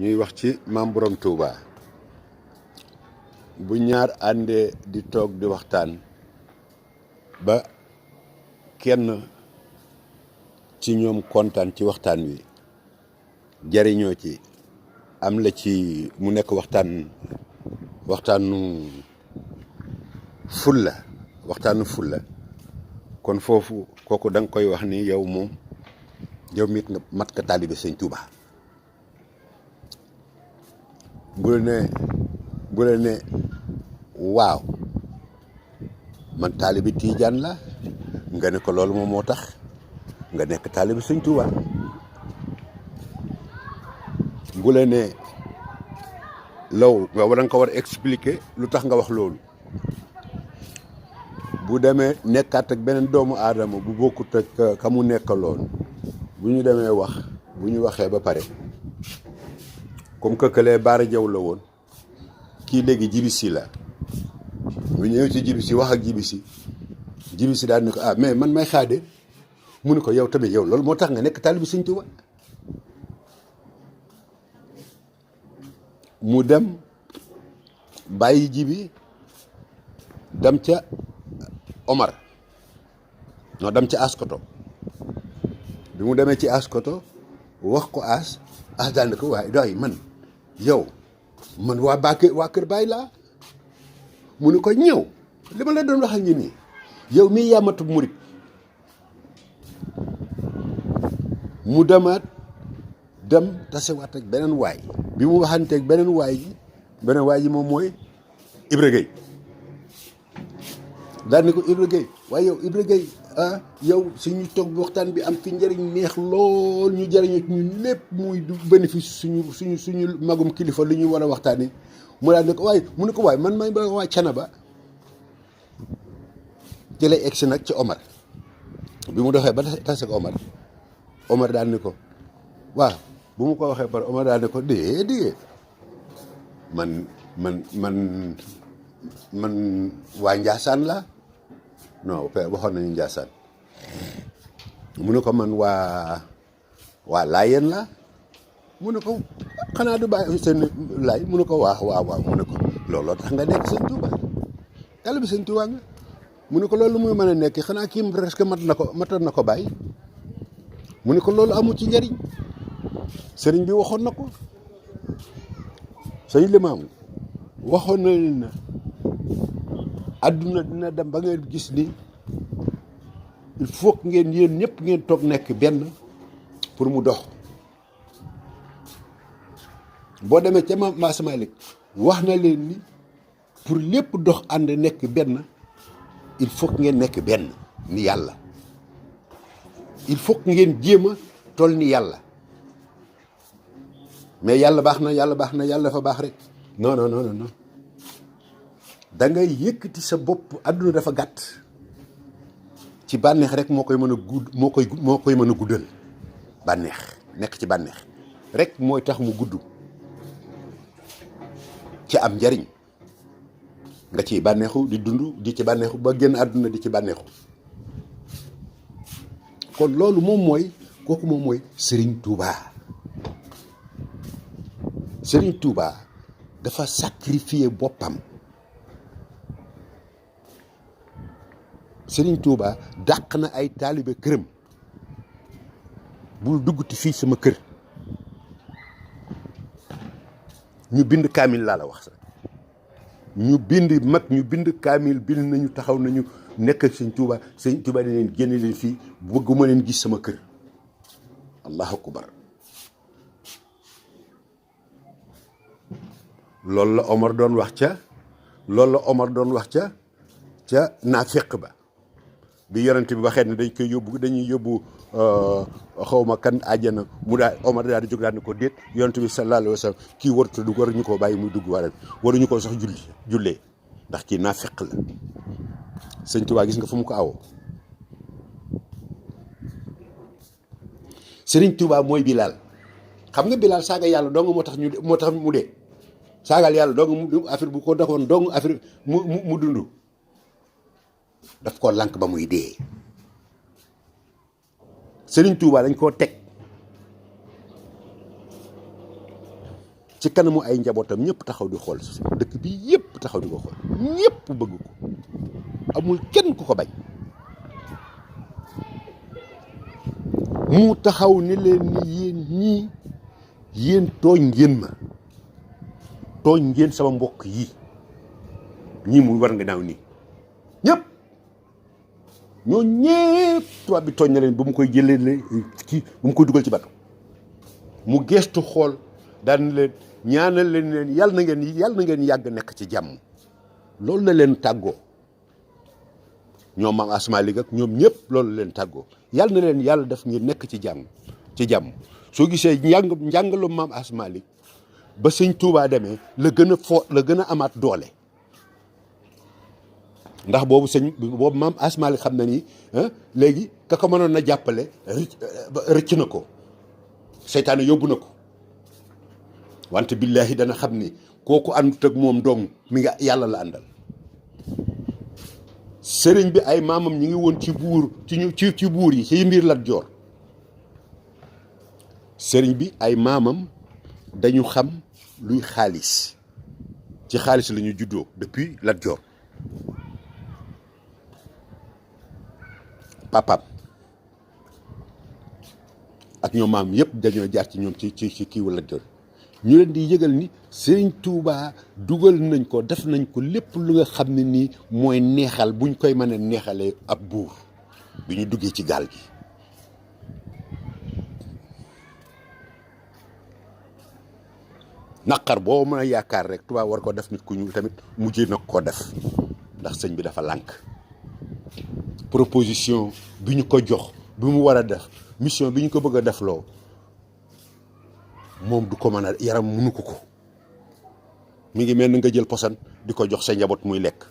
ñuy wax ci maam borom Touba bu ñaar àndee di toog di waxtaan ba kenn ci ñoom kontaan ci waxtaan wi jariñoo ci am la ci mu nekk waxtaanu fulla kon foofu kooku da nga koy wax ni yow moom yow mit nga mat ka taalibe sëñ Touba bu la ne waaw man taalibe Tiijaan la nga ne ko loolu moom moo tax nga nekk taalibe sëñ Touba bu la ne law nga war nga ko war a expliquer lu tax nga wax loolu bu demee nekkaat ak beneen doomu aadama bu bokkut ak ka mu nekkaloon bu ñu demee wax bu ñu waxee ba pare comme que këlee Baara Jaw la woon kii léegi Jibisi la bu ñëwee ci Jibisi wax ak Jibisi daal ni ko mais man may xaade mu ne ko yow tamit yow loolu moo tax nga nekk taalibe Sëñ Tuuba mu dem bàyyi Jibi dem ca Omar dem ca Askoto bi mu demee ci Askoto wax ko as daal ne ko waaye doy man yow man waa kër Baay laa mu ne ko ñëw li ma la doon wax ak ñi nii yow mii yàmmatu murit mu dem tasewaat ak beneen waay bi mu waxanteeg beneen waay ji moom mooy Ibra Gueye daal ni ko Ibra Gueye waaye yow Ibra Gueye yow suñu toog waxtaan bi am fi njëriñ neex lool ñu jëriñu ñun lépp muy du bénéfice suñu magum kilifa li ñuy war a waxtaanee mu daal ne ko waaye man may ba waa Canaba ci lay egsi nag ci Omar bi mu doxee ba tase ko Omar daal ni ko waaw bu mu ko waxee par Omar daal ne ko déedéet man waa Njaasaan la non waxoon nañu Njaasaan mu ne ko man waa Laayeen la mu ne ko xanaa du bàyyi seen laay mu ne ko waaw mu ne ko looloo tax nga nekk Sëñ Tuuba taalibe Sëñ Tuuba nga mu ne ko loolu muy mën a nekk xanaa kii presque matoon na ko bàyyi mu ne ko loolu amul ci njëriñ sëriñ bi waxoon na ko sëñ Limaamu waxoon na leen na àdduna dina dem ba ngeen gis ni il faut que ngeen yéen ñëpp ngeen toog nekk benn pour mu dox boo demee ca Maas Malik wax na leen ni pour lépp dox ànd nekk benn il faut que ngeen nekk benn ni yàlla il faut que ngeen jéem a toll ni yàlla mais yàlla baax na yàlla dafa baax rek non da ngay yëkkati sa bopp àdduna dafa gàtt ci bànneex rek moo koy mën a guddal bànneex nekk ci bànneex rek mooy tax mu gudd ci am njariñ nga ciy bànneexu di dund di ci bànneexu ba génn àdduna di ci bànneexu kon loolu moom mooy Serigne Touba dafa sacrifier boppam Serigne Touba dàq na ay taalibe këram bul dugguti fii sama kër ñu bind kaamil laa la wax sax ñu bind kaamil bind nañu taxaw nañu nekk ak Serigne Touba di leen génne leen fii bëgguma leen gis sama kër allahu akbar loolu la Omar doon wax ca naafeq ba bi yonent bi waxee ne dañuy yóbbu xawma kan àjjana mu daal Omar daal di jóg daal ni ko déet yonent bi sallallahu alayhi wa sallam kii warut a dugg waruñu koo bàyyi muy dugg waruñu koo sax jullee ndax kii naafeq la Sëñ Tuubaa gis nga fu mu ko awoo Sëriñ Tuubaa mooy Bilaal xam nga Bilaal saaga yàlla dong moo tax mu dee saagal yàlla dong affaire bu ko doxoon dong affaire mu dund daf koo lànk ba muy dee Sëriñ Tuubaa dañ koo teg ci kanamu ay njabootam ñëpp taxaw di xool dëkk bi yëpp taxaw di ko xool ñëpp bëgg ko amul kenn ku ko bañ mu taxaw ni leen ni yéen ñii yéen tooñ ngeen ma tooñ ngeen sama mbokk yi ñii muy war nga naaw nii ñëpp ñoo ñëpp tubaab bi tooñ na leen ba mu koy jëlee kii ba mu koy dugal ci bato mu geestu xool daan leen ñaanal leen yàlla na ngeen yàgg nekk ci jàmm loolu la leen tàggoo ñoom maam Asmalik ak ñoom ñëpp loolu leen tàggoo yàlla na leen yàlla def ngeen nekk ci jàmm soo gisee njàngalu maam Asmalik ba sëñ Tuubaa demee la gën a amaat doole ndax boobu maam Asmalik xam na ni léegi ka ko mënoon na jàppale rëcc na ko seytaane yóbbu na ko wante billaahi dana xam ni kooku àndut ak moom dong mi nga yàlla la àndal sëriñ bi ay maamam ñi ngi woon ci buur ci buur yi ci mbir Lat Joor sëriñ bi ay maamam dañu xam luy xaalis ci xaalis la ñu juddoo depuis Lat Joor papaam ak ñoom maam yëpp dañoo jaar ci ñoom ci kii Lat Joor ñu leen di yëgal ni Sëriñ Tuubaa dugal nañ ko def nañ ko lépp lu nga xam ne nii mooy neexal buñ koy mën a neexalee ab buur bi ñu duggee ci gaal gi naqar boo mën a yaakaar rek Tuubaa war ko def nit ku ñuul tamit mujjee nag koo def ndax sëñ bi dafa lànk proposition bi ñu ko jox bi mu war a def mission bi ñu ko bëgg a defloo moom du ko mën a yaram mënu ko mi ngi mel ni nga jël posan di ko jox sa njaboot muy lekk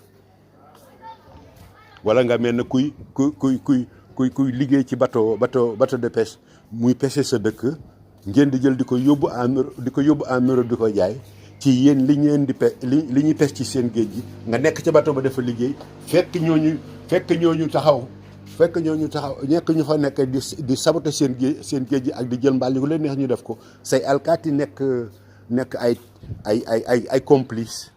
wala nga mel ne kuy liggéey ci bateau de pêche muy pêcher sa dëkk ngeen di jël di ko yóbbu en Europe di ko jaay ci yéen li ñuy pêche ci seen géej gi nga nekk ca bateau ba dafa liggéey fekk ñooñu taxaw nekk ñu fa nekk di saboter seen géej gi ak di jël mbaal yu leen neex ñu def ko say alkaati nekk ay complice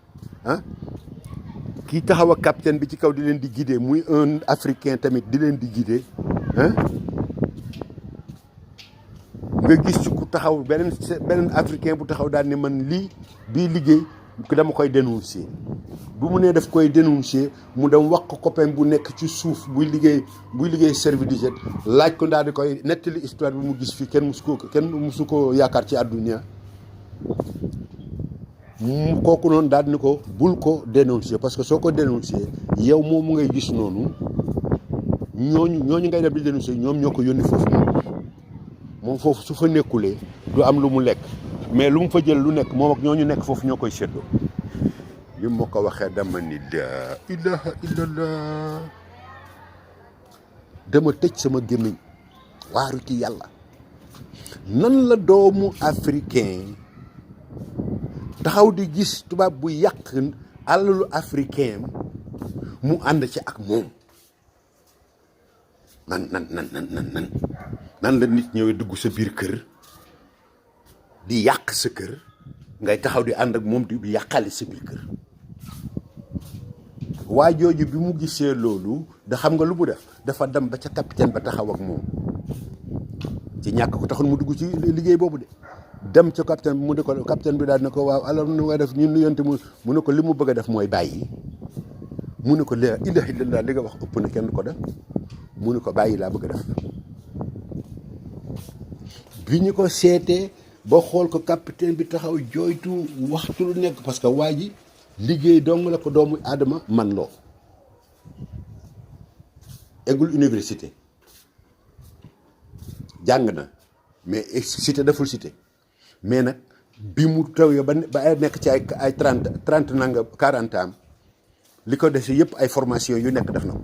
kii taxaw ak capitaine bi ci kaw di leen di guider muy un africain tamit di leen di guider nga gis ci ku taxaw beneen africain bu taxaw daal ne man bii liggéey dama koy dénoncer bu mu nee daf koy dénoncer mu dem wax ko copain bu nekk ci suuf buy liggéey service d'hygiène laaj ko daal di koy nettali histoire bi mu gis fii kenn musu ko yaakaar ci àdduna kooku noonu daal ni ko bul ko dénoncer parce que soo ko dénoncer yow moomu ngay gis noonu ñooñu ngay dem di dénoncer ñoom ñoo ko yónni foofu moom foofu su fa nekkulee du am lu mu lekk mais lu mu fa jël lu nekk moom ak ñooñu nekk foofu ñoo koy séddoo li ma ko waxee dama ni la ilaha illallah dama tëj sama gémmiñ waaru ci yàlla nan la doomu africain taxaw di gis tubaab bu yàq alalu africain mu ànd ci ak moom nan la nit ñëwee dugg sa biir kër di yàq sa kër ngay taxaw di ànd ak moom di yàqale sa biir kër waa jooju bi mu gisee loolu da xam nga lu mu def dafa dem ba ca capitaine ba taxaw ak moom ci ñàkk ko taxul mu dugg ci liggéey boobu de dem ca capitaine bi mu ne ko capitaine bi daal ne ko waaw alors nu nga def ñun nuyante mu ne ko li mu bëgg a def mooy bàyyi mu ne ko la ilaha illallah li nga wax ëpp na kenn ko def mu ne ko bàyyi laa bëgg a def bi ñu ko seetee ba xool ko capitaine bi taxaw jooytu waxtu lu nekk parce que waa ji liggéey dong la ko doomu aadama man loo eggul université jàng na mais cité deful cité mais nag bi mu tawee ba nekk ci ay 30 nanga 40 ans li ko dese yëpp ay formation yu nekk def na ko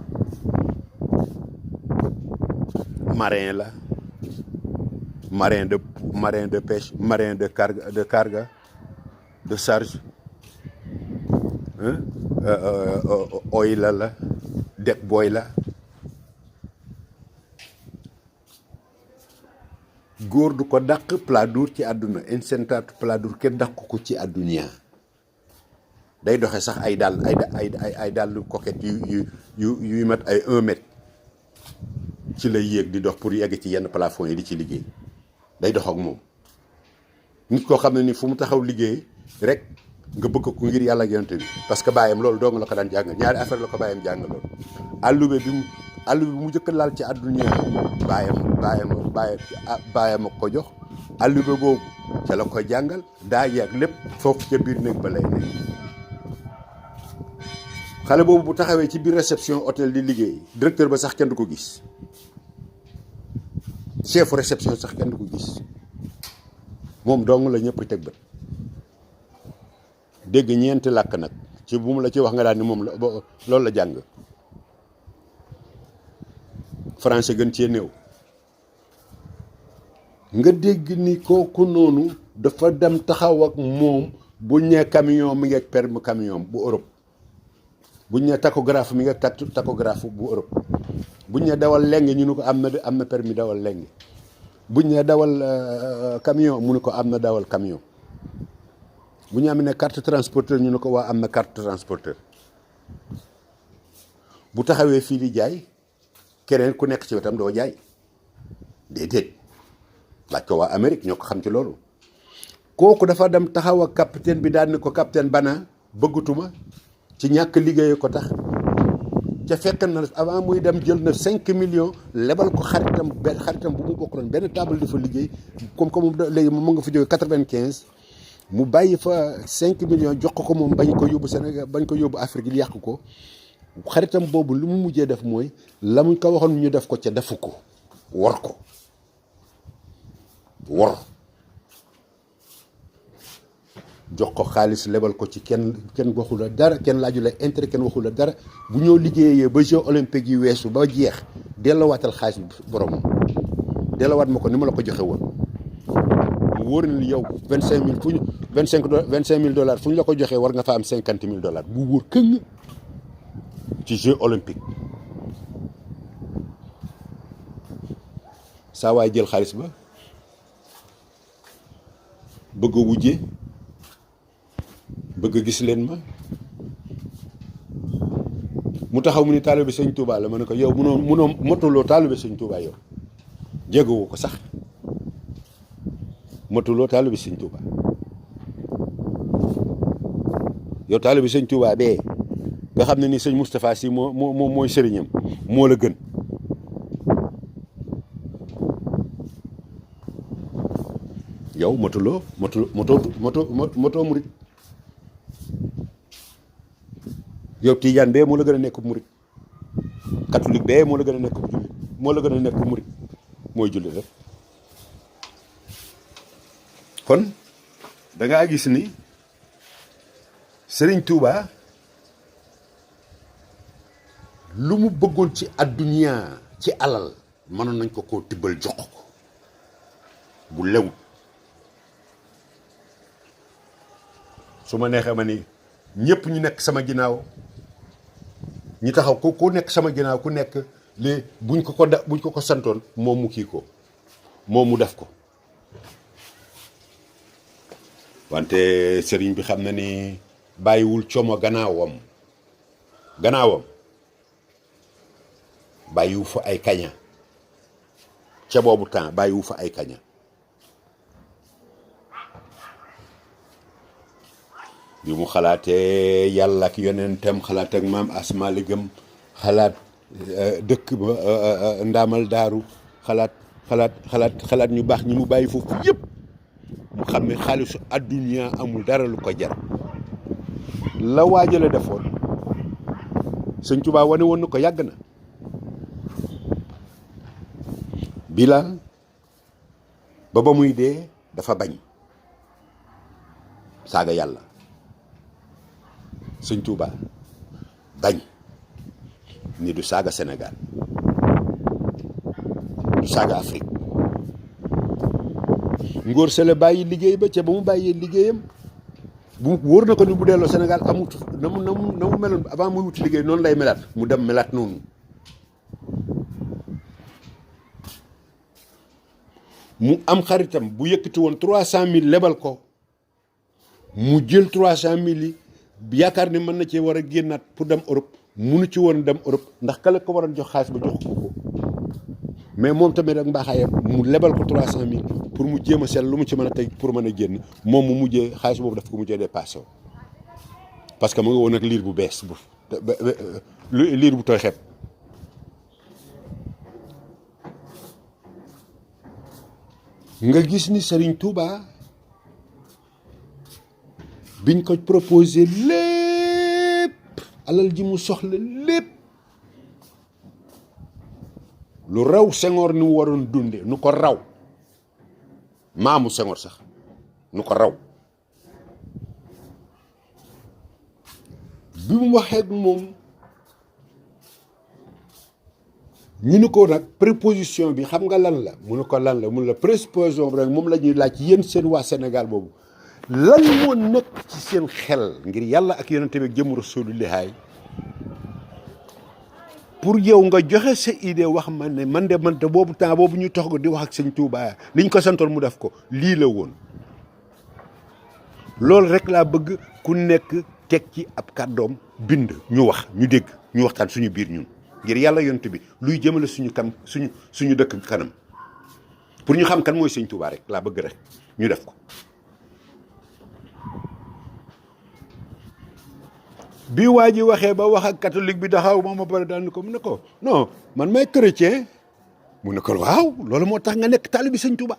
marin la marin de pêche marin de carga de charge oil la deck boy la góor du ko dàq pladour ci àdduna incentaatu pladour kenn dàq ko ci àdduna day doxe sax ay dàll ay dàll coquette yuy mat ay 1 mètre ci lay yéeg di dox pour yegg ci yenn plafond yi di ci liggéey day dox ak moom nit koo xam ne ni fu mu taxaw liggéey rek nga bëgg ko ngir yàlla ak yonent bi parce que bàyyam loolu dong la ko daan jàng ñaari affaire la ko bàyyam jàng loolu àllube bi mu njëkk laal ci àdduna bàyyam ak ko jox àllube boobu ca la ko jàngal daa yàgg lépp foofu ca biir néeg ba lay nekk xale boobu bu taxawee ci biir réception hôtel di liggéey directeur ba sax kenn du ko gis chef réception sax kenn du ko gis moom dong la ñëpp teg bët dégg ñeenti làkk nag ci bu mu la ci wax nga daal ni moom la loolu la jàng français gën cee néew nga dégg ni kooku noonu dafa dem taxaw ak moom bu ñee camion mi ngi ak permis camion bu Europe bu ñee tachographe mi ngi ak tachographe bu Europe bu ñee dawal leng ñu ni ko am na permis dawal leng bu ñee dawal camion mu ni ko am na dawal camion bu ñu amee ne carte transporteur ñu ne ko waa am na carte transporteur bu taxawee fii di jaay keneen ku nekk ci wetam doo jaay déedéet laaj ko waa Amérique ñoo ko xam ci loolu kooku dafa dem taxaw ak capitaine bi daal ni ko capitaine bana bëggatuma ci ñàkk liggéey ko tax ca fekk na avant muy dem jël na 5 millions lebal ko xaritam bu mu bokk doon benn table dafa liggéey comme léegi mu nga fa jógee 95 mu bàyyi fa 5 millions jox ko moom bañ ko yóbbu Sénégal bañ ko yóbbu Afrique yàq ko xaritam boobu lu mu mujjee def mooy la muñ ko waxoon ñu def ko ca defu ko wor jox ko xaalis lebal ko ci kenn waxu la dara kenn laaju la intérêt kenn waxu la dara bu ñëw liggéeyee ba Jeux olympiques yi weesu ba jeex delloowatal xaalis borom delloowaat ma ko ni ma la ko joxe woon mu wóor na yow 25000 fu ñu 25000 dollars fu ñu la ko joxee war nga fa am 50000 dollars bu wóor këng ci Jeux olympiques saa waay jël xaalis ba bëgg a wujje bëgg gis leen ma mu taxaw mu ni taalibe sëñ Touba la ma ne ko yow munoo motuloo taalibe sëñ Touba yow jéggoo ko sax motuloo taalibe sëñ Touba yow taalibe sëñ Touba bee nga xam ne ni sëñ Moustapha Sy mooy sëriñam moo la gën yow motuloo murit yow Tijaan bee moo la gën a nekk murit catholique bee moo la gën a nekk jullit moo la gën a nekk murit mooy jullit rek kon da ngaa gis ni Serigne Touba lu mu bëggoon ci adduniya ci alal mënoon nañ ko koo tibbal jox ko bu lewut su ma neexee ma ni ñëpp ñu nekk sama ginnaaw ñi taxaw ku nekk sama ginnaaw ku nekk li buñ ko santoon moom mu kii ko moom mu def ko wante sëriñ bi xam na ni bàyyiwul como gannaawam bàyyiwu fa ay kaña ca boobu temps bàyyiwu fa ay kaña bi mu xalaatee yàlla ak yonentam xalaat ak maam Asma Ligam xalaat dëkk ba ndaamal daaru xalaat ñu baax ñi mu bàyyi foofu yëpp mu xam ne xaalisu adduniya amul dara lu ko jar la waajale defoon sëñ Tuubaa wane woon na ko yàgg na Bilaal ba muy dee dafa bañ saaga yàlla sëñ Touba bañ ni du saaga Sénégal du saaga Afrique ngóor sele bàyyi liggéey ba ca ba mu bàyyee liggéeyam bu wóor na ko ni bu delloo Sénégal amut na mu meloon avant muy wuti liggéey noonu lay melaat mu dem melaat noonu mu am xaritam bu yëkkati woon 300000 lebal ko mu jël 300000 yi yaakaar ni mën na cee war a génnaat pour dem Europe munu ci woon dem Europe ndax kala ko waroon jox xaalis ba jox ko mais moom tamit rek mbaaxaayam mu lebal ko 300000 pour mu jéem a seet lu mu ci mën a teg pour mën a génn moom mu mujjee xaalis boobu daf ko mujjee dépassé parce que mu ngi woon ak liir bu bees bu liir bu tooy xeeb. nga gis ni Serigne Touba biñ ko proposé lépp alal ji mu soxla lépp lu raw Senghor ni mu waroon dunde nu ko raw maamu Senghor sax nu ko raw bi mu waxee ak moom ñu ni ko nag préposition bi xam nga lan la mu ne ko lan la mu ne la préposition bi rek moom la ñuy laaj yéen seen waa Sénégal boobu lan moo nekk ci seen xel ngir yàlla ak yonent bi jëm Rasulullahi pour yow nga joxe sa idée wax man ne man de boobu temps boobu ñu tox ko di wax ak sëñ Touba liñ ko santoon mu def ko lii la woon loolu rek laa bëgg ku nekk teg ci ab kàddoom bind ñu wax ñu dégg ñu waxtaan suñu biir ñun ngir yàlla yonent bi luy jëmale suñu suñu dëkk kanam pour ñu xam kan mooy sëñ Touba rek laa bëgg rek ñu def ko. bi waa ji waxee ba wax ak catholique bi taxaw moom ma pare daal ni ko mu ne ko non man may chrétien mu ne ko waaw loolu moo tax nga nekk taalibe sëñ Touba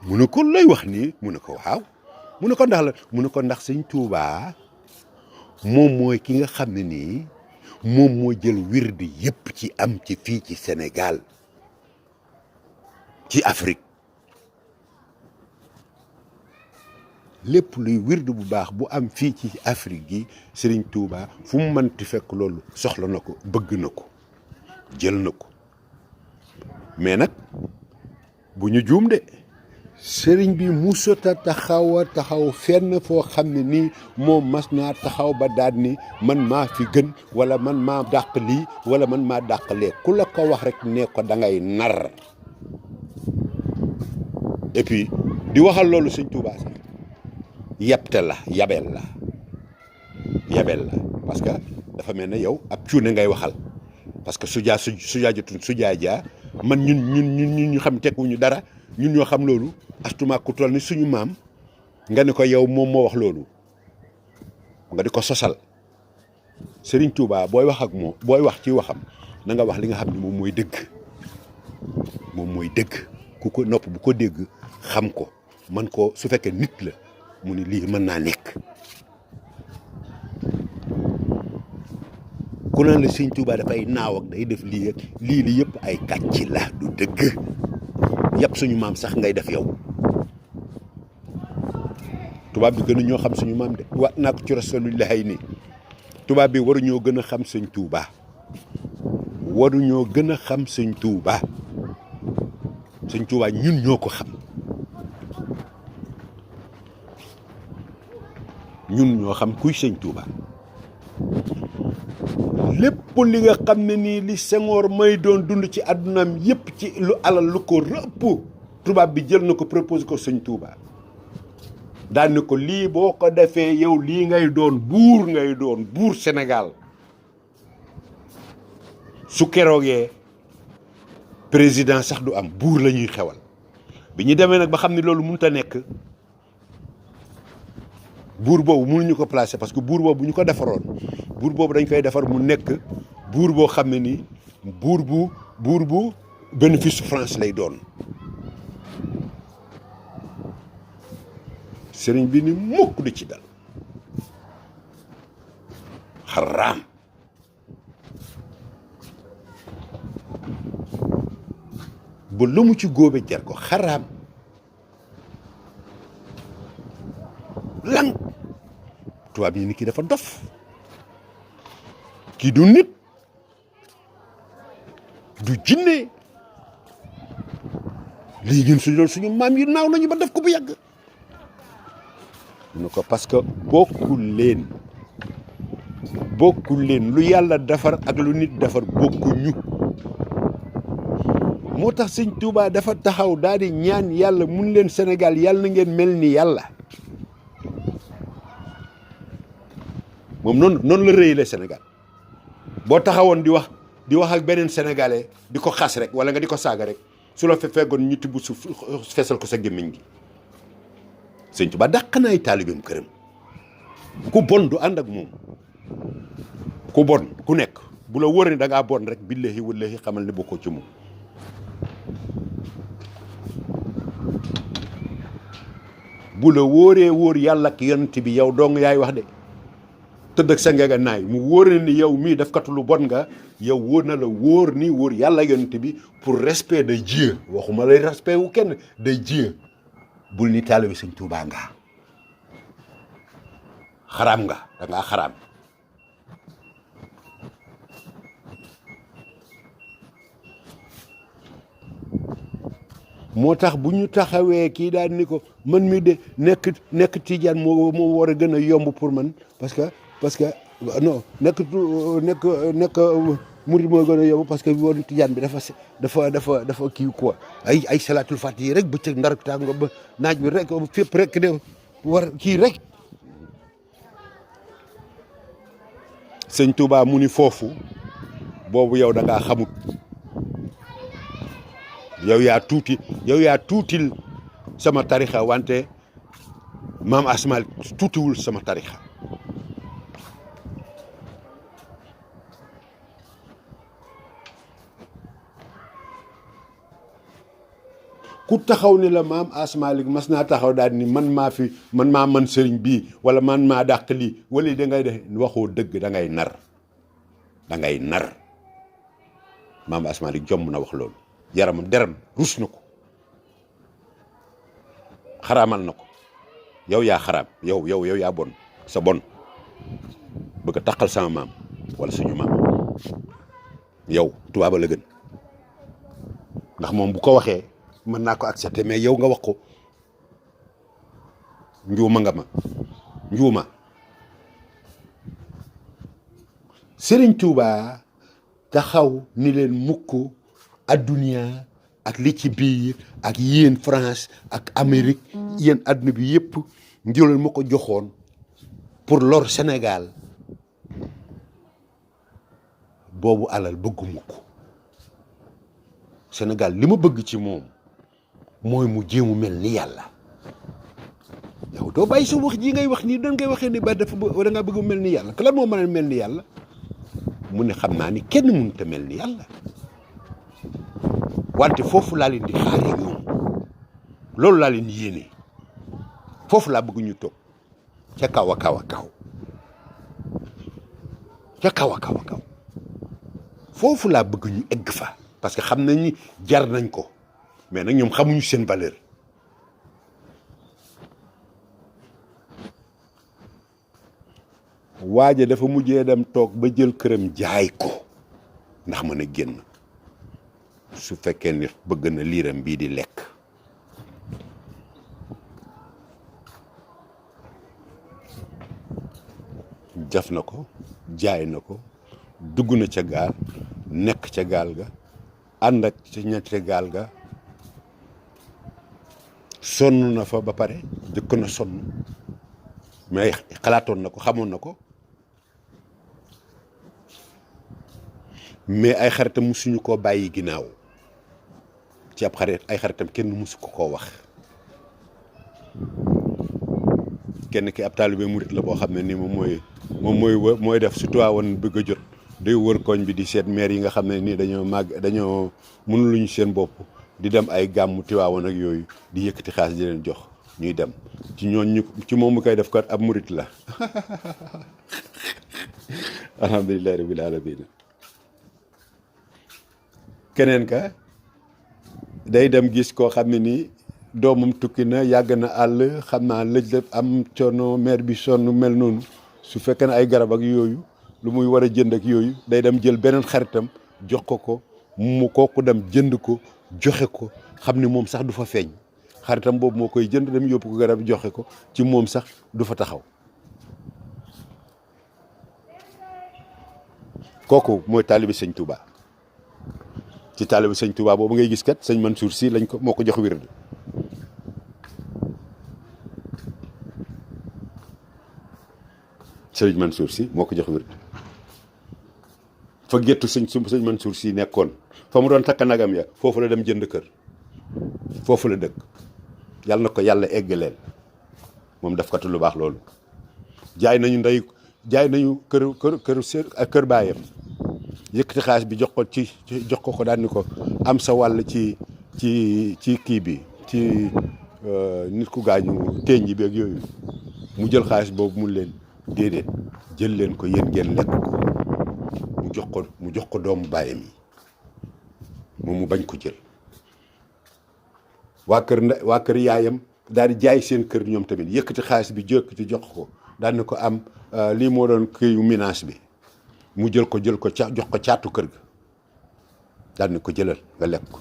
mu ne ko lay wax nii mu ne ko waaw mu ne ko ndax la mu ne ko ndax sëñ Touba moom mooy ki nga xam ne nii moom moo jël wirdi yëpp ci am ci fii ci Sénégal ci Afrique lépp luy wirdu bu baax bu am fii ci Afrique gi Serigne Touba fu mu mënti fekk loolu soxla na ko bëgg na ko jël na ko mais nag bu ñu juum de Serigne bi musota taxaw fenn foo xam ne nii moom mas naa taxaw ba daal ni man maa fi gën wala man maa dàq lii wala man maa dàq lee ku la ko wax rek ne ko da ngay nar et puis di waxal loolu Serigne Touba sax yebte la yabel la parce que dafa mel ne yow ab cuune ngay waxal parce que sujaa jotun sujaa jaa man ñun ñu xam tekkuñu dara ñun ñoo xam loolu astuma ku toll ni suñu maam nga ne ko yow moom moo wax loolu nga di ko sosal Serigne Touba booy wax ak moom booy wax ci waxam na nga wax li nga xam ne moom mooy dëgg ku ko nopp bu ko dégg xam ko man ko su fekkee nit la mu ni lii mën naa nekk ku naan la Sëñ Touba dafay naaw ak day def lii ak lii yëpp ay kàcci la du dëgg yàpp suñu maam sax ngay def yow tubaab bi gën a ñoo xam suñu maam de waat naa ko ci Rasulullahi ni tubaab bi waruñoo gën a xam Sëñ Touba waruñoo gën a xam Sëñ Touba Sëñ Touba ñun ñoo ko xam ñun ñoo xam kuy Sëñ Touba lépp li nga xam ne nii li Senghor may doon dund ci àddunaam yépp ci lu alal lu ko rëpp tubaab bi jël na ko proposé ko Sëñ Touba daan ni ko lii boo ko defee yow lii ngay doon buur Sénégal su keroogee président sax du am buur la ñuy xewal bi ñu demee nag ba xam ne loolu mënut a nekk buur boobu mënuñu ko placer parce que buur boobu bu ñu ko defaroon buur boobu dañ koy defar mu nekk buur boo xam ne ni buur bu bénéfice France lay doon sëriñ bi ni mukk du ci dal xaraam ba lu mu ci góobe jar ko xaraam lang tubaab yi ni kii dafa dof kii du nit du jinne lii ñun suñu maam yi naaw nañu ba def ko bu yàgg ñu ko parce que bokkul leen lu yàlla defar ak lu nit defar bokkuñu moo tax sëñ Touba dafa taxaw daal di ñaan yàlla mun leen Sénégal yàlla na ngeen mel ni yàlla moom noonu la rëy le Sénégal boo taxawoon di wax ak beneen sénégalais di ko xas rek wala nga di ko saaga rek su la fekkoon ñu tibb su fesal ko sa gémmiñ gi sëñ Touba dàq na ay taalibeem këram ku bon du ànd ak moom ku bon ku nekk bu la wóor ni da ngaa bon rek billahi wallahi xamal ne bokkoo ci moom bu la wóoree wóor yàlla ak yonent bi yow dong yaay wax de tëdd ak sa ngega naay mu wóor na ni yow mii daf kat lu bon nga yow wóor na la wóor ni wóor yàlla yonent bi pour respect de Dieu waxuma lay respect wu kenn de Dieu bul ni taalibe sëñ Tuubaa nga xaraam nga da ngaa xaraam moo tax bu ñu taxawee kii daal ni ko man mi de nekk tijaan moo war a gën a yomb pour man parce que non nekk murid moo gën a yomb parce que woon tijaan bi dafa kii quoi ay salaatul fatiha rek bëccëg ndar tàng ba naaj bi rek fépp rek de war kii rek sëñ Touba mu ni foofu boobu yow da ngaa xamut yow yaa tuutil sama tarixa wante maam Asmaal tuutiwul sama tarixa ku taxaw ni la maam Asmaalik mas naa taxaw daal ni man maa man sëriñ bii wala man maa dàq lii wala da ngay def waxoo dëgg da ngay nar maam Asmaalik jomm na wax loolu yaramam deram rus na ko xaraamal na ko yow yaa xaraam yow yaa bon sa bon bëgg a taqal sama maam wala suñu maam yow tubaaba la gën ndax moom bu ko waxee mën naa ko accepter mais yow nga wax ko njuuma Sëriñ Tuubaa taxaw ni leen mukk adduniya ak li ci biir ak yéen France ak Amérique yéen adduna bi yëpp njëlal ma ko joxoon pour lor Sénégal boobu alal bëgguma ko Sénégal li ma bëgg ci moom mooy mu jéemu mel ni yàlla yow doo bàyyi sa wax ji ngay wax nii da ngay waxee ni ba da ngaa bëgg mel ni yàlla que lan moo mën a mel ni yàlla mu ne xam naa ni kenn mënut a mel ni yàlla wante foofu laa leen di xaaree ñoom loolu laa leen di yéene foofu laa bëgg ñu toog ca kaw a kaw a kaw ca kaw a kaw a kaw foofu laa bëgg ñu egg fa parce que xam nañ ni jar nañ ko mais nag ñoom xamuñu seen valeur waaja dafa mujjee dem toog ba jël këram jaay ko ndax mën a génn su fekkee ni bëgg na liiram bii di lekk jaf na ko jaay na ko dugg na ca gaal nekk ca gaal ga ànd ak ca ñetti gaal ga sonn na fa ba pare jëkk na sonn mais xalaatoon na ko xamoon na ko mais ay xaritam musuñu koo bàyyi ginnaaw ci ab xarit ay xaritam kenn musu ko koo wax kenn ki ab taalibe murit la boo xam ne ni moom mooy def su tuwaawoon bëgg a jot day wër koñ bi di seet maire yi nga xam ne nii dañoo mënuluñu seen bopp di dem ay gàmmu Tiwaawan ak yooyu di yëkkati xaalis di leen jox ñuy dem ci ñooñu ci moom mu koy def kat ab murit la alhamdulillahi rabbil alamin keneen ka day dem gis koo xam ne nii doomam tukki na yàgg na àll xam naa lëj la am coono maire bi sonn mel noonu su fekkee ne ay garab ak yooyu lu muy war a jënd ak yooyu day dem jël beneen xaritam jox ko mu kooku dem jënd ko joxe ko xam ni moom sax du fa feeñ xaritam boobu moo koy jënd dem yóbbu ko garab joxe ko ci moom sax du fa taxaw kooku mooy taalibe sëñ Touba ci taalibe sëñ Touba boobu ngay gis kat sëñ Mansour Sy lañ ko moo ko jox wird sëñ Mansour Sy moo ko jox wird fa géttu sëñ Mansour Sy nekkoon fa mu doon takk nagam ya foofu la dem jënd kër foofu la dëkk yàlla na ko yàlla egg leen moom daf katu lu baax loolu jaay nañu kër baayam yëkkati xaalis bi jox ko daan ni ko am sa wàll ci kii bi ci nit ku gaañu teeñ ji beeg yooyu mu jël xaalis boobu mun leen déedéet jël leen ko yéen ngeen lekk ko mu jox ko doomu baayam yi moom mu bañ ko jël waa kër yaayam daal di jaay seen kër ñoom tamit yëkkati xaalis bi jox ko daal ni ko am lii moo doon këyu minage bi mu jël ko jox ko caatu kër ga daal ni ko jëlal nga lekk ko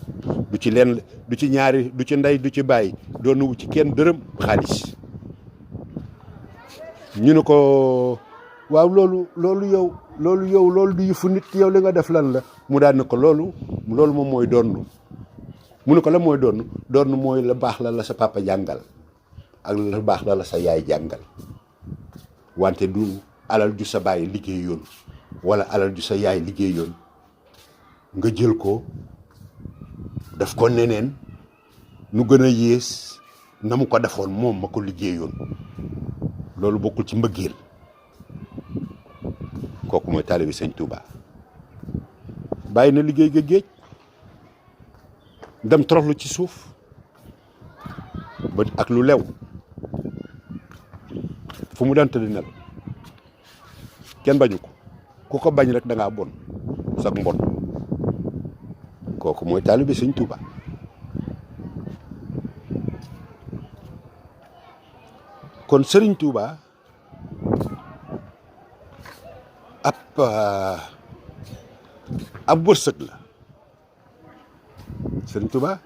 du ci lenn du ci ñaari du ci ndey du ci bàyyi doon wu ci kenn dërëm xaalis ñu ne ko waaw loolu yow du yëfu nit yow li nga def lan la mu daal ni ko loolu moom mooy donn mu ne ko la mooy donn mooy la baax la sa papa jàngal ak la baax la sa yaay jàngal wante du alal ju sa baay liggéeyoon wala alal ju sa yaay liggéeyoon nga jël ko daf ko neneen nu gën a yées na mu ko defoon moom ma ko liggéeyoon loolu bokkul ci mbëggeel kooku mooy taalibe sëñ Touba bàyyi na liggéey ga géej dem toroxlu ci suuf ba ak lu lew fu mu daan tëdd nel kenn bañu ko ku ko bañ rek da ngaa bon sax mbon kooku mooy taalibe sëñ Touba kon sëriñ Touba ab wërsëg la sëriñ Touba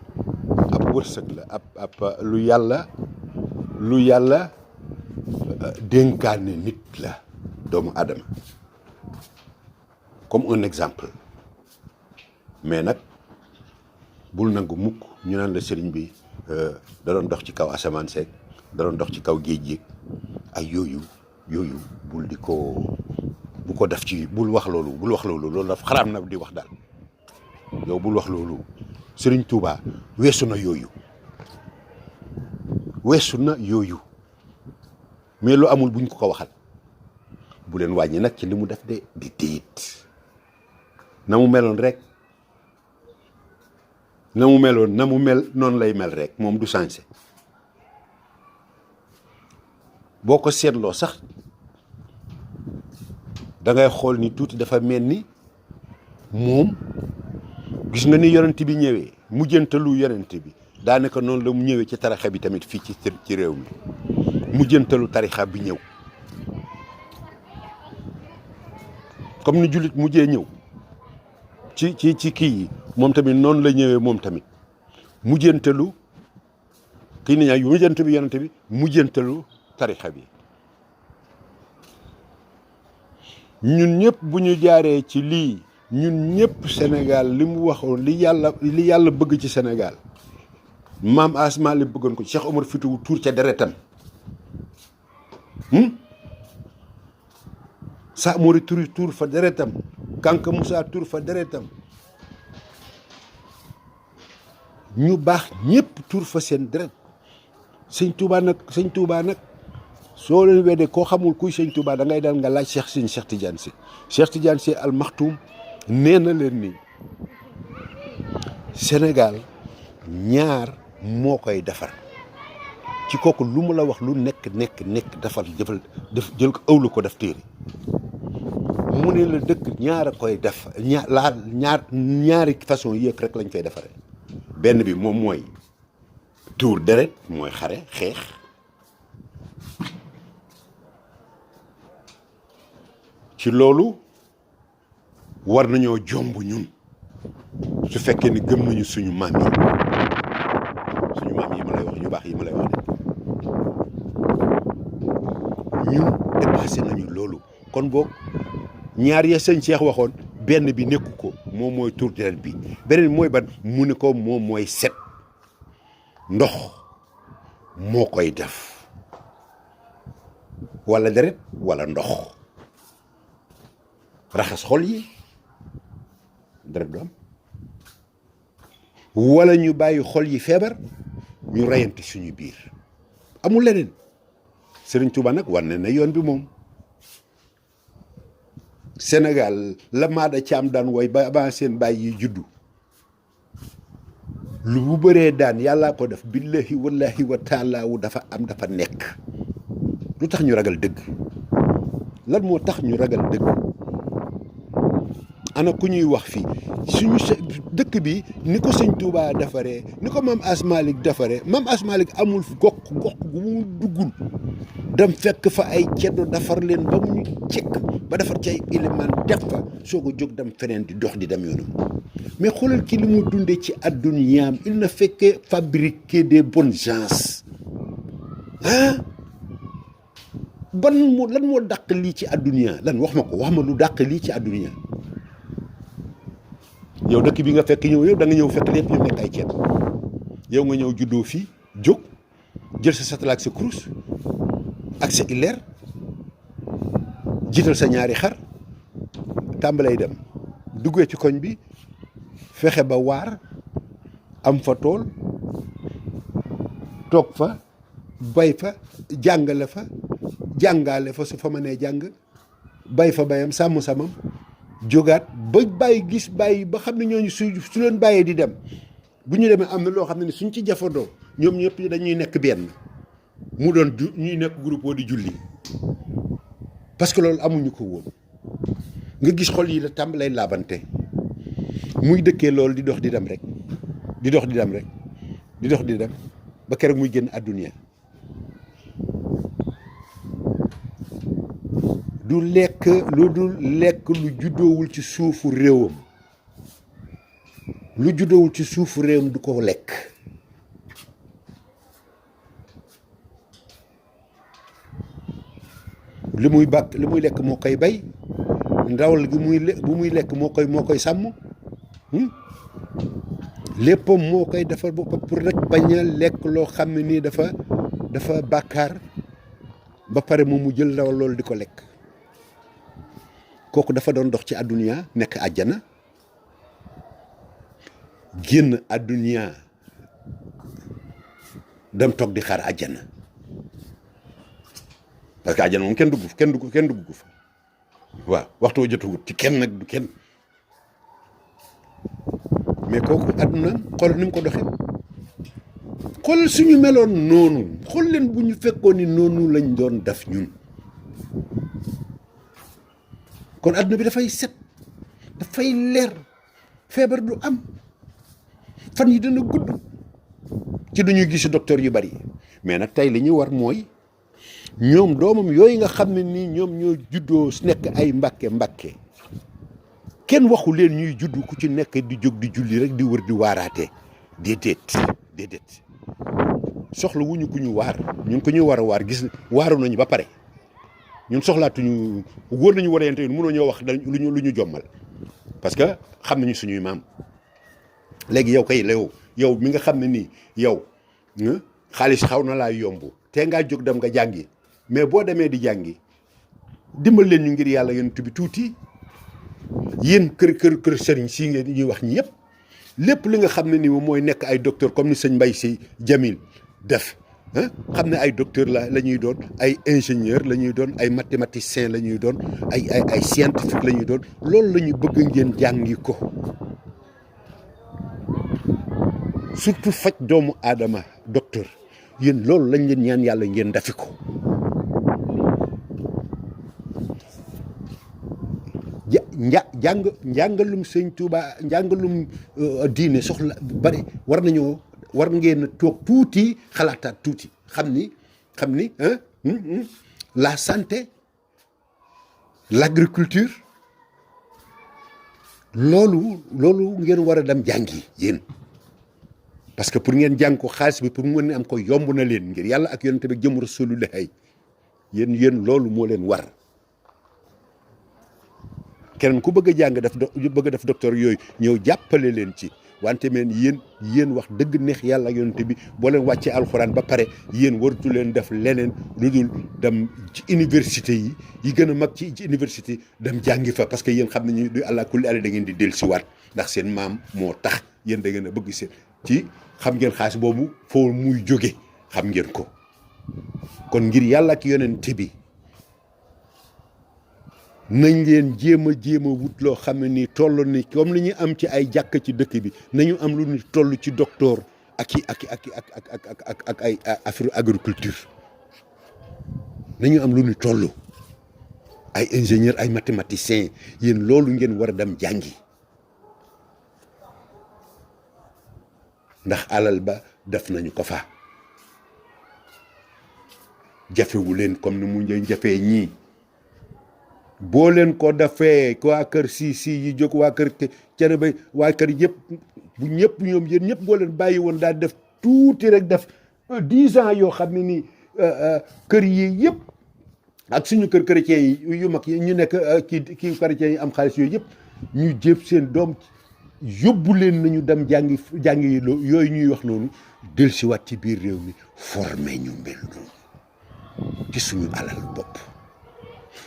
ab wërsëg la ab lu yàlla dénkaane nit la doomu Adama comme un exemple mais nag bul nangu mukk ñu naan la sëriñ bi da doon dox ci kaw asamaan seeg da doon dox ci kaw géej gi ay yooyu bul bu ko def ci bul wax loolu loolu daf xaraam na di wax daal yow bul wax loolu sëriñ Touba weesu na yooyu mais lu amul buñ ko waxal bu leen wàññi nag ci li mu def de di déet na mu meloon rek na mu mel noonu lay mel rek moom du changé boo ko seetloo sax da ngay xool ni tuuti dafa mel ni moom gis nga ni yonent bi ñëwee mujjantalu yonent bi daanaka noonu la mu ñëwee ci tarixa bi tamit fii ci réew mi mujjantalu tarixa bi ñëw comme ni jullit mujjee ñëw ci kii yi moom tamit noonu la ñëwee moom tamit mujjantalu kii ni ñaa yu mujjant bi yonent bi mujjantalu tarixa bi ñun ñëpp bu ñu jaaree ci lii ñun ñëpp Sénégal li mu waxoon li yàlla bëgg ci Sénégal maam Asma li bëggoon ko Cheikh Omar Foutiyou tuur ca deretam sa Mori tuur fa deretam Kanka Moussa tuur fa deretam ñu baax ñëpp tuur fa seen deret sëñ Touba nag soo leen weddee koo xamul kuy sëñ Touba da ngay dal nga laaj Cheikh Tidiane Sy Al Maktoum nee na leen ni Sénégal ñaar moo koy defar ci kooku lu mu la wax lu nekk defal jël ko ëwlu ko def téere mu ne la dëkk ñaar a koy def ñaari façon yëpp rek lañ koy defaree benn bi moom mooy tuur deret mooy xare xeex ci loolu war nañoo jomb ñun su fekkee ni gëm nañu suñu maam yi ma lay wax ñu baax yi ma lay wax de ñun dépassé nañu loolu kon boog ñaar ya sëñ Cheikh waxoon benn bi nekku ko moom mooy tuur deret bi beneen mooy ban mu ne ko moom mooy set ndox moo koy def wala deret wala ndox raxas xol yi deret du am wala ñu bàyyi xol yi feebar ñu reyante suñu biir amul leneen Sëriñ Tuuba nag war na yoon bi moom Sénégal la Maada Caam daan woy ba avant seen bàyyi yi juddu lu bu bëree daan yàllaa ko def billahi wallahi wa taalaawu dafa am dafa nekk lu tax ñu ragal dëgg lan moo tax ñu ragal dëgg ana ku ñuy wax fii suñu dëkk bi ni ko sëñ Touba defaree ni ko maam Asmalik defaree maam Asmalik amul gox gu mu duggul dem fekk fa ay ceddo defar leen ba mu ñu cekk ba defar ci ay élément def fa soo ko jóg dem feneen di dox di dem yoonam mais xoolal ki li mu dundee ci àddunaam il ne fait que fabriquer des bonnes gens ah lan moo dàq lii ci àdduna lan wax ma lu dàq lii ci àdduna yow dëkk bi nga fekk ñëw yow da nga ñëw fekk lépp ñu nekk ay ceeb yow nga ñëw juddoo fii jóg jël sa satalaak sa kurus ak sa illeer jiital sa ñaari xar tàmbalay dem duggee ci koñ bi fexe ba waar am fa tool toog fa bay fa jàngale fa jàngale fa su fa mënee jàng bay fa bayam sàmm samam jógaat ba bàyyi gis bàyyi ba xam ne ñooñu su leen bàyyee di dem bu ñu demee am na loo xam ne suñ ci jafandoo ñoom ñëpp dañuy nekk benn mu doon ñuy nekk groupe di julli parce que loolu amuñu ko woon nga gis xol yi la tàmbalay laabante muy dëkkee loolu di dox di dem rek di dox di dem rek di dox di dem ba keroog muy génn àdduna du lekk lu dul lekk lu juddoowul ci suufu réewam lu juddoowul ci suufu réewam du ko lekk li muy lekk moo koy bay ndawal gi bu muy lekk moo koy sàmm léppam moo koy defar boppam pour rek bañ a lekk loo xam ne nii dafa bàkkaar ba pare moom mu jël ndawal loolu di ko lekk kooku dafa doon dox ci àdduna nekk àjjana génn àdduna dem toog di xaar àjjana parce que àjjana moom kenn dugg fa waaw waxtu jotagut ci kenn nag du kenn mais kooku àdduna xool ni mu ko doxee xool suñu meloon noonu xool leen bu ñu fekkoon ni noonu lañ doon def ñun kon àdduna bi dafay set dafay leer feebar du am fan yi dana gudd ci duñuy gis docteur yu bari mais nag tey li ñu war mooy ñoom doomam yooyu nga xam ne nii ñoom ñoo juddoo nekk ay mbàkke kenn waxu leen ñuy juddu ku ci nekk di jóg di julli rek di wër di waaraate déedéet soxla wuñu ku ñu waar ñun ko ñu war a waar gis waaru nañu ba pare ñun soxlaatuñu wóor nañu war a yente mënoo ñoo wax lu ñu jommal parce que xam nañu suñuy maam léegi yow kay yow mi nga xam ne nii yow xaalis xaw na laa yomb te ngaa jóg dem nga jàngi mais boo demee di jàngi dimbal leen ñu ngir yàlla yonent bi tuuti yéen kër sëriñ si ngeen ñuy wax ñi yëpp lépp li nga xam ne ni moom mooy nekk ay docteur comme ni sëñ Mbaye Sy Jamil def xam ne ay docteur la ñuy doon ay ingénieur la ñuy doon ay mathématicien la ñuy doon ay scientifique la ñuy doon loolu la ñu bëgg ngeen jàngi ko surtout faj doomu aadama docteur yéen loolu lañ leen ñaan yàlla ngeen dafi ko njàngalum sëñ Tuuba njàngalum diine soxla bari war ngeen toog tuuti xalaataat tuuti xam ni la santé l'agriculture loolu ngeen war a dem jàngi yéen parce que pour ngeen jàng ko xaalis bi pour mu mën am ko yomb na leen ngir yàlla ak yonent bi jëm Rasulullah yéen loolu moo leen war keneen ku bëgg a jàng bëgg a def docteur yooyu ñëw jàppale leen ci wante men yéen wax dëgg neex yàlla ak yonent bi boo leen wàccee alxuraan ba pare yéen waratu leen def leneen lu dul dem ci université yi gën a mag ci université dem jàngi fa parce que yéen xam nañu du àlla kulli àll da ngeen di dellusiwaat ndax seen maam moo tax yéen da ngeen a bëgg seen ci xam ngeen xaalis boobu foo muy jóge xam ngeen ko kon ngir yàlla ak yonent bi nañ leen jéem a wut loo xam ne nii toll ni comme li ñu am ci ay jàkk ci dëkk bi nañu am lu ñu toll ci docteur ak ay affaire agriculture nañu am lu ñu toll ay ingénieur ay mathématicien yéen loolu ngeen war a dem jàngi ndax alal ba def nañu ko fa jafewu leen comme ni mu njëy jafee ñii boo leen ko defee waa kër si yi jóg waa kër cene bay waa kër yëpp bu ñëpp ñoom yéen ñëpp boo leen bàyyi woon daal def tuuti rek def 10 ans yoo xam ne nii kër yi yëpp ak suñu kër chrétien yi yu mag yi ñu nekk kii chrétien yi am xaalis yooyu yëpp ñu jéb seen doom yóbbu leen nañu dem jàngi yooyu ñuy wax noonu dellusiwaat ci biir réew mi formé ñu mel noonu ci suñu alal bopp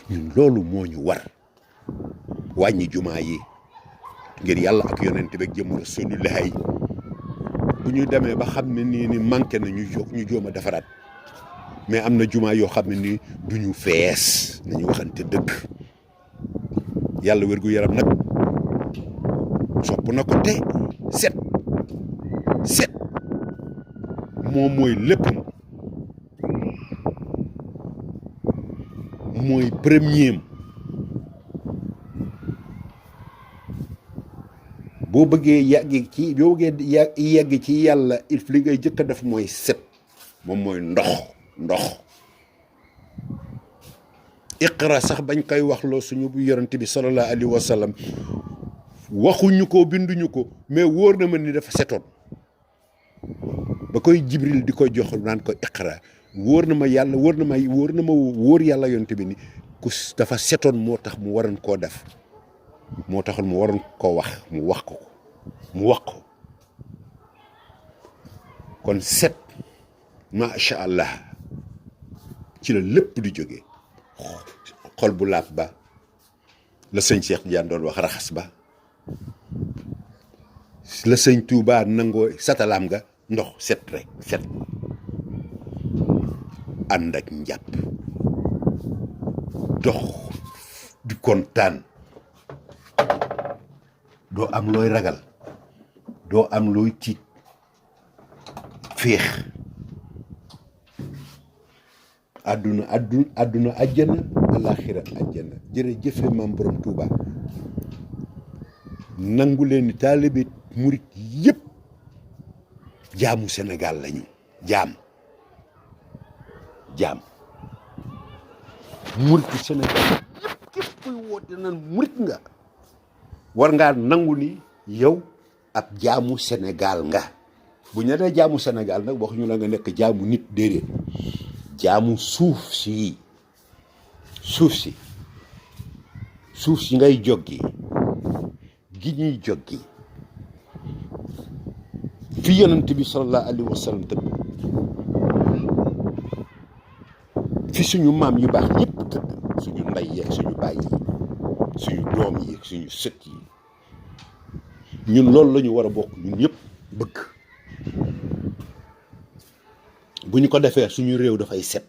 ñun loolu moo ñu war wàññi jumaa yi ngir yàlla ak yonent bi ak jëmu Rasulullahi bu ñu demee ba xam ne nii ni manqué na ñu jóom a defaraat mais am na jumaa yoo xam ne nii du ñu fees nañu waxante dëgg yàlla wér gu yaram nag sopp na ko te set moom mooy léppam mooy premier boo bëggee yegg ci yàlla il faut li ngay jëkk a def mooy set moom mooy ndox iqra sax bañ koy waxloo suñu bu yonent bi sallallahu alayhi wa sallam waxuñu ko binduñu ko mais wóor na ma ni dafa setoon ba koy jibril di ko jox naan ko iqra wóor na ma wóor yàlla yonent bi ni ku dafa setoon moo tax mu waroon koo def moo taxoon mu waroon koo wax mu wax ko kon set macha allah ci la lépp di jógee xol bu laab ba la sëñ Cheikh Diane doon wax raxas ba la sëñ Touba nangoo satalaam nga ndox set rek set ànd ak njàpp dox di kontaan doo am looy ragal doo am looy tiit féex àdduna àjjana alaaxira àjjana jërëjëfe maam borom Touba nangu leen ni taalibe murit yëpp jaamu Sénégal lañu jaam muritu Sénégal yëpp képp kuy woote nan murit nga war ngaa nangu ni yow ab jaamu Sénégal nga bu ñu nee jaamu Sénégal nag waxuñu la nga nekk jaamu nit déedéet jaamu suuf si ngay joggi gi ñuy joggi fi yonent bi sallallahu alayhi wa sallam tëdd fi suñu maam yu baax yëpp tëdd suñu ndey yeeg suñu baay yi suñu doom yi suñu sët yi ñun loolu la ñu war a bokk ñun ñëpp bëgg bu ñu ko defee suñu réew dafay set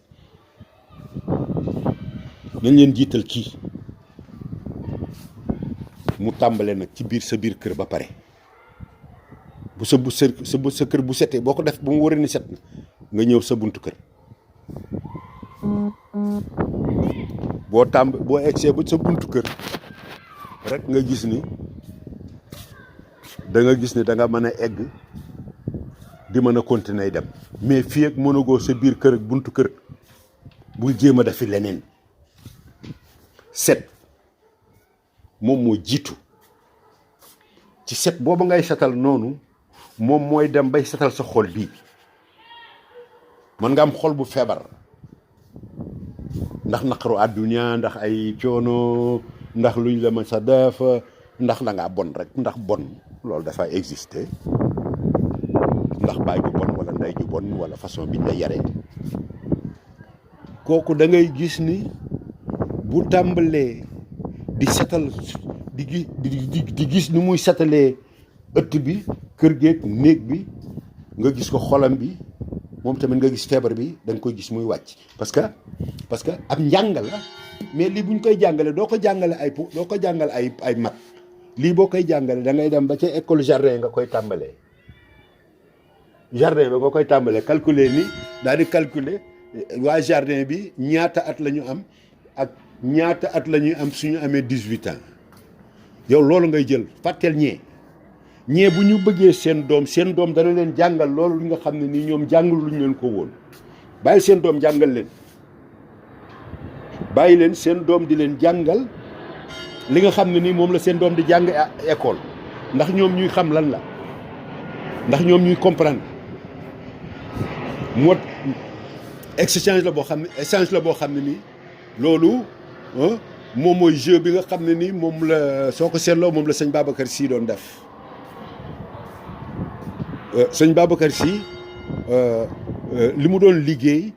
nañ leen jiital kii mu tàmbale nag ci biir sa biir kër ba pare bu sa kër bu setee boo ko def ba mu wóoree ni set na nga ñëw sa buntu kër boo egsee ba sa buntu kër rek nga gis ni da nga mën a egg di mën a continuer dem mais fii ak mënagoo sa biir kër ak buntu kër bul jéem a defi leneen set moom moo jiitu ci set boobu ngay setal noonu moom mooy dem bay setal sa xol bii mën nga am xol bu feebar ndax naqaru àdduna ndax ay coono ndax luñ la mën sa def ndax da ngaa bon rek ndax bon loolu dafa exister ndax baay bu bon wala ndey ju bon wala façon biñ la yaree kooku da ngay gis ni bu tàmbalee di setal di gis ni muy setalee ëtt bi kër geeg néeg bi nga gis ko xolam bi moom tamit nga gis feebar bi da nga koy gis muy wàcc parce que ab njàng la mais lii bu ñu koy jàngale doo ko jàngale ay mag lii boo koy jàngale da ngay dem ba ca école jardin nga koy tàmbalee jardin bi nga koy tàmbalee calculer ni daal di calculer waa jardin bi ñaata at la ñu am ak ñaata at la ñuy am suñu amee 18 ans yow loolu ngay jël fàtteel ñee bu ñu bëggee seen doom dana leen jàngal loolu li nga xam ne nii ñoom jàngal luñ leen ko woon bàyyi seen doom jàngal leen bàyyi leen seen doom di leen jàngal li nga xam ne nii moom la seen doom di jàng école ndax ñoom ñuy xam lan la ndax ñoom ñuy comprendre moo échange la boo xam ne nii loolu moom mooy jeu bi nga xam ne nii moom la soo ko seetloo moom la sëñ Babacar Sy doon def sëñ Babacar Sy li mu doon liggéey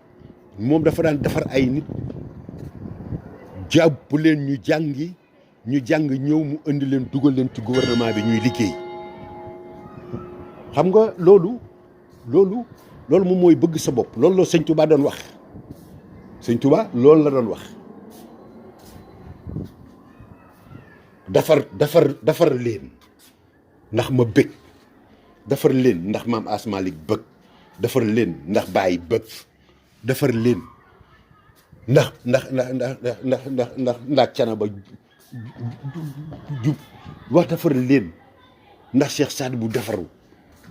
moom dafa daan defar ay nit jàpp leen ñu jàng ñëw mu indi leen dugal leen ci gouvernement bi ñuy liggéey xam nga loolu moom mooy bëgg sa bopp loolu la sëñ Touba doon wax sëñ Touba loolu la doon wax defar leen ndax ma bëgg defar leen ndax maam Asmalik bëgg defar leen ndax Baye bëgg defar leen ndax Canaba jub wax defar leen ndax Cheikh Saad bu defaru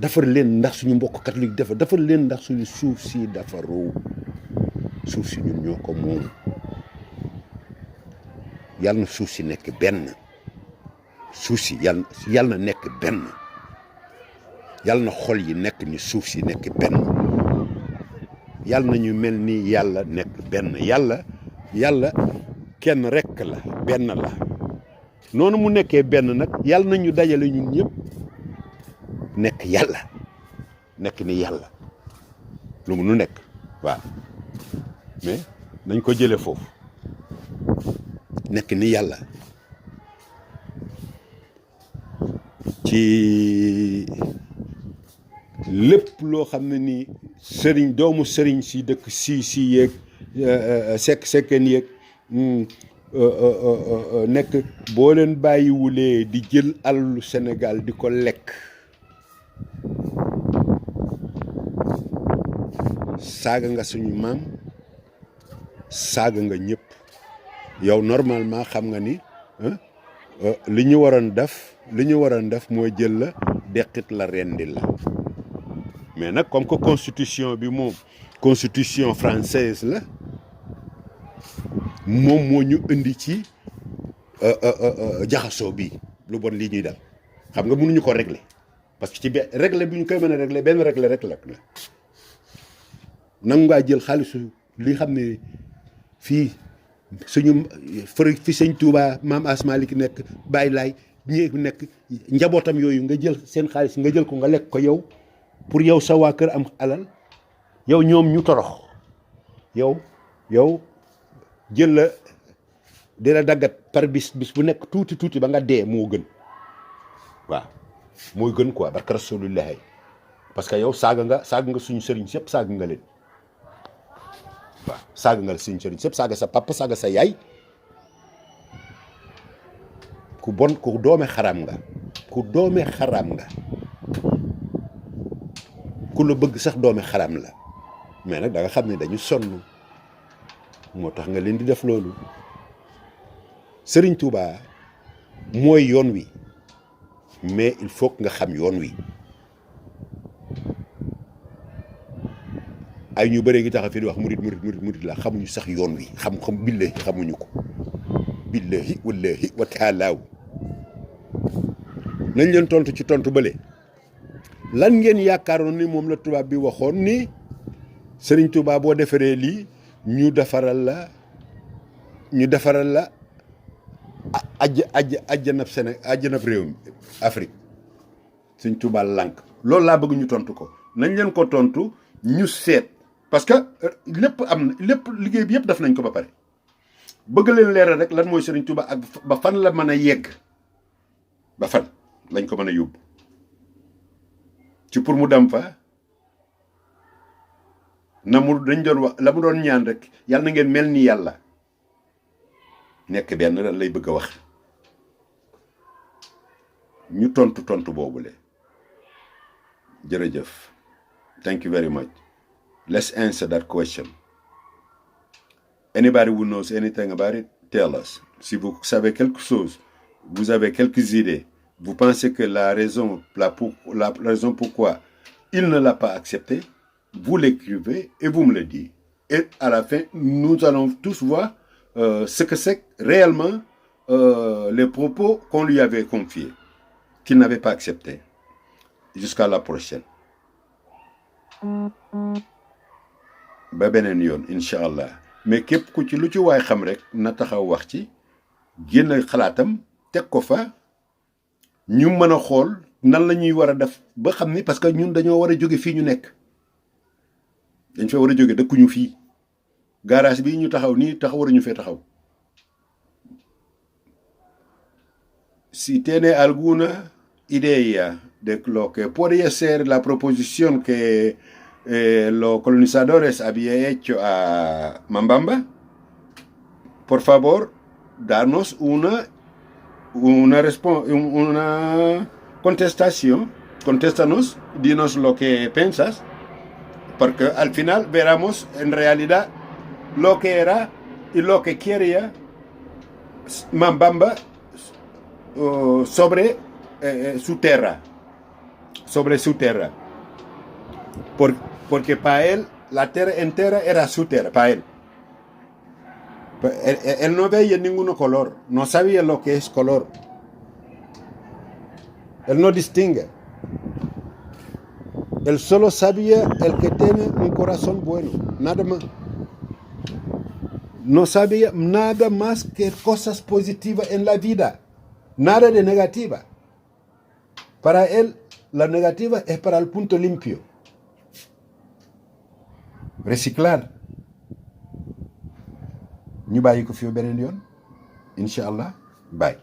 defar leen ndax suñu mbokk catholique defar leen ndax suñu suuf si defaru suuf si ñun ñoo ko moom yàlla na suuf si nekk benn suuf si yàlla na nekk benn yàlla na xol yi nekk ni suuf si nekk benn yàlla na ñu mel ni yàlla nekk benn yàlla kenn rekk la benn la noonu mu nekkee benn nag yàlla na ñu dajale ñun ñëpp nekk yàlla nekk ni yàlla lu mu nu nekk waaw mais nañ ko jële foofu nekk ni yàlla ci lépp loo xam ne ni doomu sëriñ si dëkk si yeeg sekkeen yeeg nekk boo leen bàyyiwulee di jël alalu Sénégal di ko lekk saaga nga suñu maam saaga nga ñëpp yow normalement xam nga ni li ñu waroon def mooy jël la deqit la rendi la mais nag comme que constitution bi moom constitution française la moom moo ñu indi ci jaxasoo bi lu bon lii ñuy dal xam nga mënuñu ko régler parce que ci régler bi ñu koy mën a régler benn régler rek la nangu ngaa jël xaalisu li xam ne fii suñu fi sëñ Touba maam Asmalik nekk Baye Laay ñi nekk njabootam yooyu nga jël seen xaalis nga jël ko nga lekk ko yow pour yow sa waa kër am alal yow ñoom ñu torox yow jël la di la daggat par bis bu nekk tuuti ba nga dee moo gën waaw mooy gën quoi barka rasulillahi parce que yow saaga nga suñu sëriñ sëpp saaga nga leen waaw saaga nga suñu sëriñ sëpp saaga sa papa saaga sa yaay ku bon ku doome xaram nga ku la bëgg sax doome xaram la mais nag da nga xam ne dañu sonn moo tax nga leen di def loolu Sëriñ Touba mooy yoon wi mais il faut que nga xam yoon wi ay ñu bëree ngi tax fi di wax murid la xamuñu sax yoon wi xam billahi xamuñu ko billahi wallahi wa taalaaw nañ leen tontu ci tontu bële lan ngeen yaakaaroon ni moom la tubaab bi waxoon ni Sëriñ Touba boo defaree lii ñu defaral la ajjanab Sénégal ajjanab réew mi Afrique Sëñ Tuubaa lànk loolu laa bëgg ñu tontu ko nañ leen ko tontu ñu seet parce que lépp am na lépp liggéey bi yëpp def nañ ko ba pare bëgg leen leeral rek lan mooy Sëriñ Tuubaa ak ba fan la mën a yegg ba fan lañ ko mën a yóbbu ci pour mu dem fa na mu dañ doon wax la mu doon ñaan rek yàlla na ngeen mel ni yàlla nekk benn lan lay bëgg a wax ñu tontu boobule jërëjëf thank you very much let's answer that question anybody who knows anything about it tell us si vous savez quelque chose vous avez quelques idées vous pensez que la raison pourquoi il ne l'a pas accepté vous l'écrivez et vous me le dites et à la fin nous allons tous voir ce que c'est réellement les propos qu'on lui avait confiés, qu'il n'avait pas accepté. Jusqu'à la prochaine. Ba beneen yoon incha allah mais képp ku ci lu ci waay xam rek na taxaw wax ci génn xalaatam teg ko fa ñu mën a xool nan la ñuy war a def ba xam ni parce que ñun dañoo war a jóge fii ñu nekk dañ fa war a jóge dëkkuñu fii. Garage bi ñu taxaw nii taxaw waruñu fee taxaw si tiene alguna idea de lo que podría ser la proposición que los colonizadores habían hecho a Mambamba, por favor, darnos una contestación, contéstanos, dinos lo que piensas, porque al final veremos en realidad lo que era y lo que quería Mambamba sobre su tierra. Porque para él la tierra entera era su tierra, para él. Él no veía ningún color, no sabía lo que es color. Él no distingue. Él solo sabía el que tiene un corazón bueno, nada más. No sabía nada más que cosas positivas en la vida, nada de negativa. Para él, la negativa es para el punto limpio. Reciclar. ñu bàyyi ko fi beneen yoon incha allah bye.